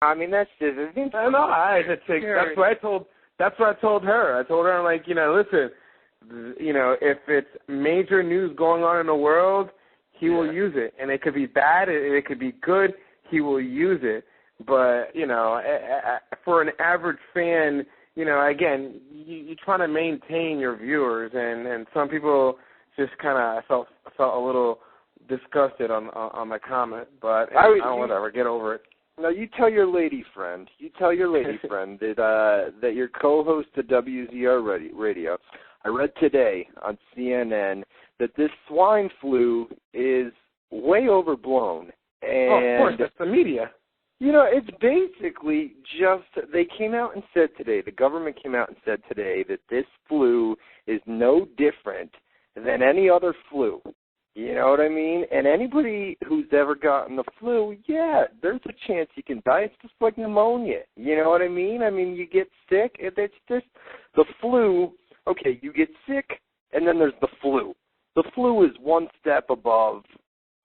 I mean, that's just. I know. That's what I told her. I told her, I'm like, listen, if it's major news going on in the world, he will use it, and it could be bad, it could be good. He will use it, but for an average fan, again, you're trying to maintain your viewers, and some people just kind of felt a little disgusted on my comment, but whatever, get over it. No, you tell your lady friend. that your co-host of WZR Radio. I read today on CNN that this swine flu is way overblown. And, of course, that's the media. It's basically just, they came out and said today, the government came out and said today that this flu is no different than any other flu. You know what I mean? And anybody who's ever gotten the flu, there's a chance you can die. It's just like pneumonia. You know what I mean? I mean, you get sick. It's just the flu. Okay, you get sick, and then there's the flu. The flu is one step above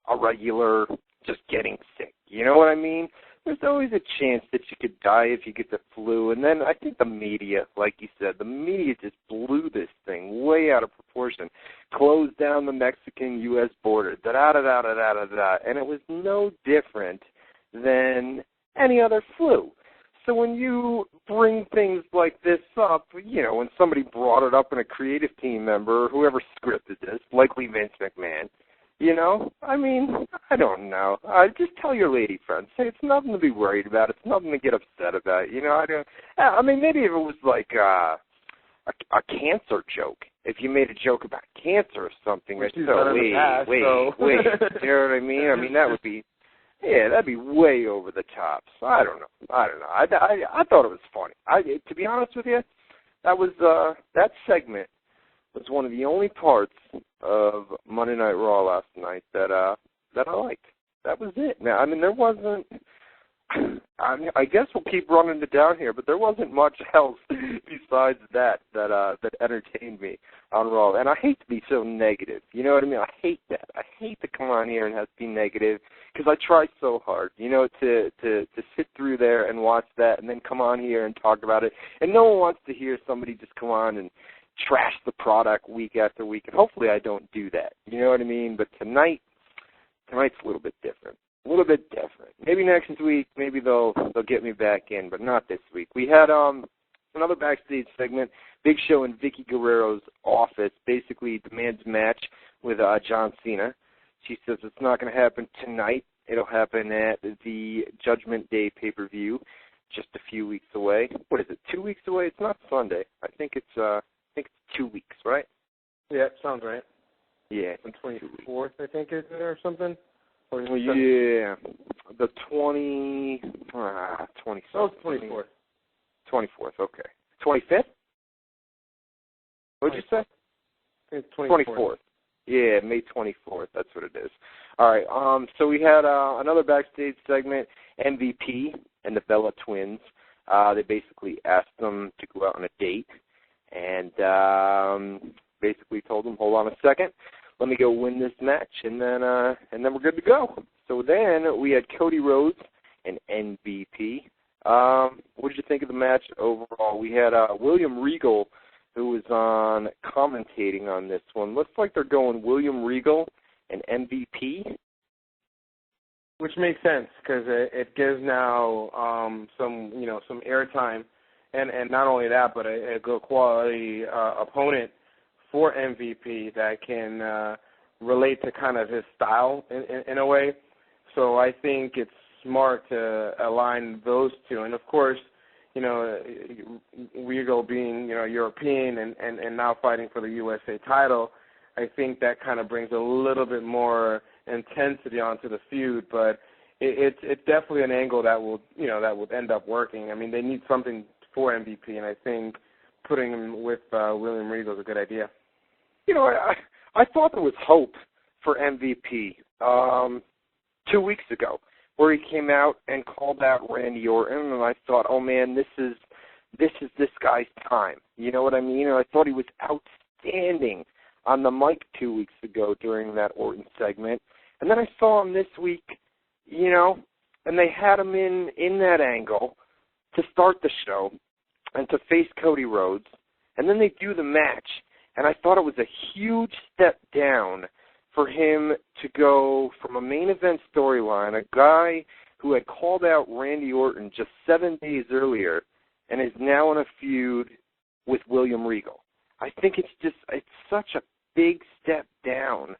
a regular just getting sick. You know what I mean? There's always a chance that you could die if you get the flu. And then I think the media, like you said, the media just blew this thing way out of proportion. Closed down the Mexican-U.S. border, da-da-da-da-da-da-da. And it was no different than any other flu. So when you bring things like this up, when somebody brought it up in a creative team member, whoever scripted this, likely Vince McMahon, I mean, I don't know. Just tell your lady friend. Say it's nothing to be worried about. It's nothing to get upset about. I mean, maybe if it was like a cancer joke. If you made a joke about cancer or something, wait. You know what I mean? I mean, that would be, that'd be way over the top. So I don't know. I thought it was funny. To be honest with you, that segment was one of the only parts of Monday Night Raw last night that I liked. That was it. Now, I mean, there wasn't. I guess we'll keep running it down here, but there wasn't much else besides that entertained me on Raw. And I hate to be so negative. You know what I mean? I hate that. I hate to come on here and have to be negative because I try so hard, to sit through there and watch that and then come on here and talk about it. And no one wants to hear somebody just come on and trash the product week after week. And hopefully I don't do that. You know what I mean? But tonight's a little bit different. A little bit different. Maybe next week, maybe they'll get me back in, but not this week. We had another backstage segment, Big Show in Vicky Guerrero's office, basically demands match with John Cena. She says it's not going to happen tonight. It'll happen at the Judgment Day pay-per-view, just a few weeks away. What is it, 2 weeks away? It's not Sunday. I think it's 2 weeks, right? Yeah, sounds right. Yeah. The 24th, I think, is it, or something? Well, yeah, the 24th. Oh, 24th. 24th, okay. 25th? What'd you say? It's 24th. Yeah, May 24th. That's what it is. All right. So we had another backstage segment, MVP and the Bella Twins. They basically asked them to go out on a date and basically told them, hold on a second. Let me go win this match, and then we're good to go. So then we had Cody Rhodes and MVP. What did you think of the match overall? We had William Regal, who was on commentating on this one. Looks like they're going William Regal and MVP. Which makes sense because it gives now some airtime, and not only that, but a good quality opponent for MVP that can relate to kind of his style in a way. So I think it's smart to align those two. And, of course, Regal being, European and now fighting for the USA title, I think that kind of brings a little bit more intensity onto the feud. But it's definitely an angle that will end up working. I mean, they need something for MVP, and I think putting him with William Regal is a good idea. I thought there was hope for MVP 2 weeks ago, where he came out and called out Randy Orton, and I thought, oh man, this is this guy's time. You know what I mean? And I thought he was outstanding on the mic 2 weeks ago during that Orton segment, and then I saw him this week, and they had him in that angle to start the show and to face Cody Rhodes, and then they do the match, and I thought it was a huge step down for him to go from a main event storyline, a guy who had called out Randy Orton just 7 days earlier and is now in a feud with William Regal. I think it's such a big step down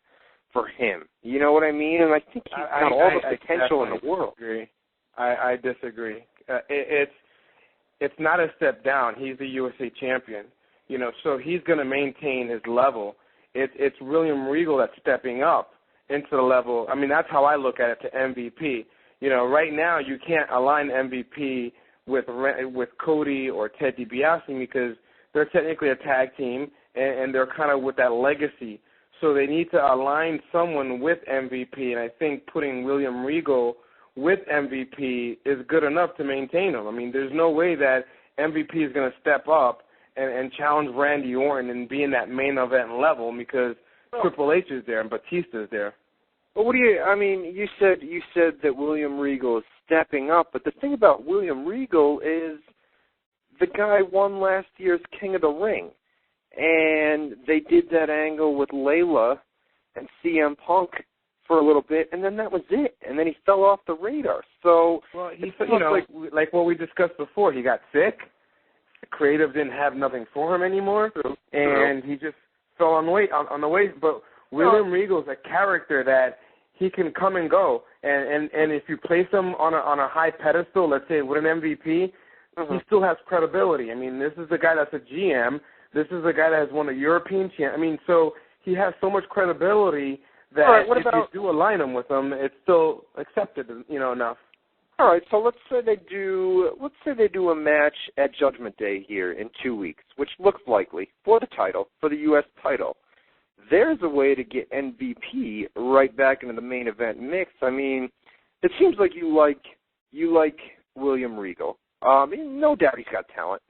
for him. You know what I mean? And I think he's got all the potential in the world. I disagree. It's not a step down. He's the USA champion, so he's going to maintain his level. It's William Regal that's stepping up into the level. I mean, that's how I look at it, to MVP. Right now you can't align MVP with Cody or Ted DiBiase because they're technically a tag team and they're kind of with that legacy. So they need to align someone with MVP, and I think putting William Regal with MVP is good enough to maintain him. I mean, there's no way that MVP is going to step up and challenge Randy Orton and be in that main event level because Triple H is there and Batista is there. Well, you said that William Regal is stepping up, but the thing about William Regal is the guy won last year's King of the Ring, and they did that angle with Layla and CM Punk for a little bit, and then that was it, and then he fell off the radar. So, like what we discussed before, he got sick. The creative didn't have nothing for him anymore, and he just fell on the weight. But William Regal's a character that he can come and go, and if you place him on a high pedestal, let's say with an MVP, he still has credibility. I mean, this is the guy that's a GM. This is the guy that has won a European champ. I mean, so he has so much credibility that if you do align him with him, it's still accepted, enough. All right, so let's say they do a match at Judgment Day here in 2 weeks, which looks likely for the title, for the U.S. title. There's a way to get MVP right back into the main event mix. I mean, it seems like you like William Regal. No doubt he's got talent.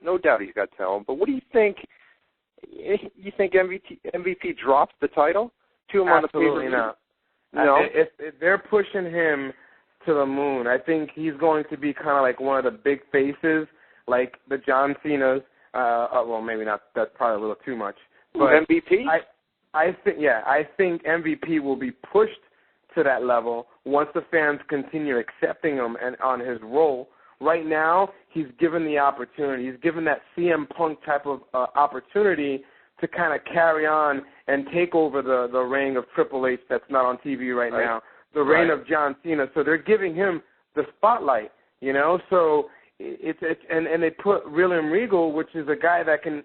But what do you think? You think MVP drops the title to him on the pay-per-view? Absolutely not. No. If they're pushing him to the moon, I think he's going to be kind of like one of the big faces, like the John Cena's. Well, maybe not. That's probably a little too much. But MVP? I think MVP will be pushed to that level once the fans continue accepting him and on his role. Right now, he's given the opportunity. He's given that CM Punk type of opportunity to kind of carry on and take over the reign of Triple H that's not on TV right now, the reign of John Cena. So they're giving him the spotlight, So and they put William Regal, which is a guy that can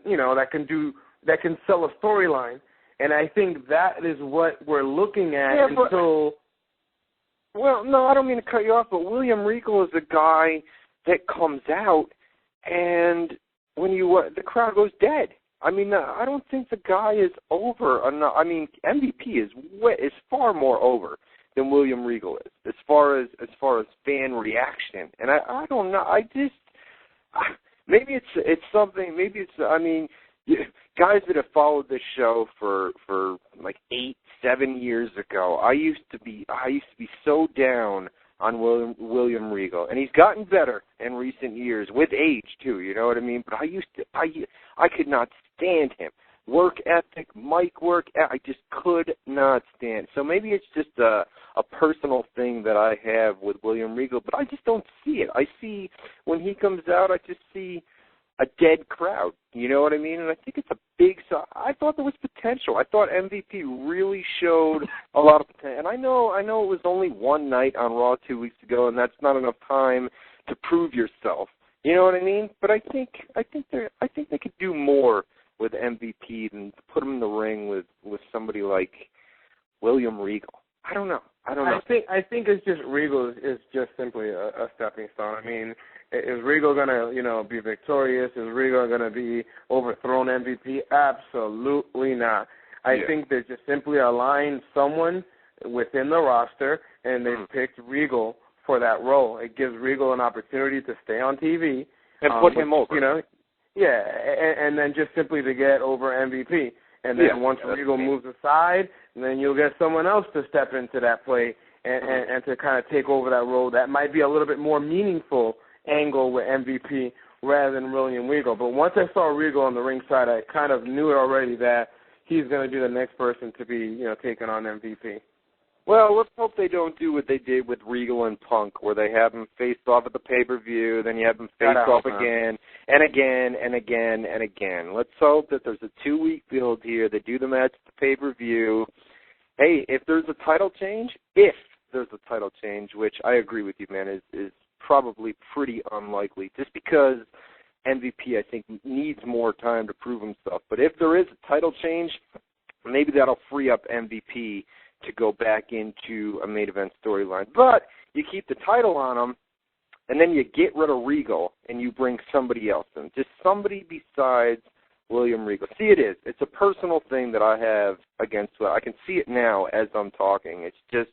sell a storyline. And I think that is what we're looking at until. Well, no, I don't mean to cut you off, but William Regal is a guy that comes out, and when the crowd goes dead. I mean, I don't think the guy is over enough. I mean, MVP is far more over than William Regal is as far as fan reaction. And I don't know. Maybe it's something. Maybe it's. I mean, guys that have followed this show for like 8-7 years ago, I used to be so down on William Regal, and he's gotten better in recent years with age too. You know what I mean? But I could not stand him. Work ethic, mic work, I just could not stand. So maybe it's just a personal thing that I have with William Regal, but I just don't see it. I see when he comes out, I just see a dead crowd. You know what I mean? And I think it's a big. So I thought there was potential. I thought MVP really showed a lot of potential. And I know it was only one night on Raw 2 weeks ago, and that's not enough time to prove yourself. You know what I mean? But I think they could do more with MVP than to put him in the ring with somebody like William Regal. I don't know. I think it's just Regal is just simply a stepping stone. I mean, is Regal gonna be victorious? Is Regal gonna be overthrown MVP? Absolutely not. I think they just simply aligned someone within the roster, and they picked Regal for that role. It gives Regal an opportunity to stay on TV and put him over. And then just simply to get over MVP. And then once Regal moves aside, then you'll get someone else to step into that play and to kind of take over that role. That might be a little bit more meaningful angle with MVP rather than William Regal. But once I saw Regal on the ringside, I kind of knew it already that he's going to be the next person to be, taking on MVP. Well, let's hope they don't do what they did with Regal and Punk, where they have them face off at the pay-per-view, then you have them face off again and again and again and again. Let's hope that there's a 2-week build here. They do the match at the pay-per-view. Hey, if there's a title change, which I agree with you, man, is probably pretty unlikely, just because MVP, I think, needs more time to prove himself. But if there is a title change, maybe that'll free up MVP to go back into a main event storyline. But you keep the title on him, and then you get rid of Regal, and you bring somebody else in. Just somebody besides William Regal. See, it's a personal thing that I have against it. I can see it now as I'm talking. It's just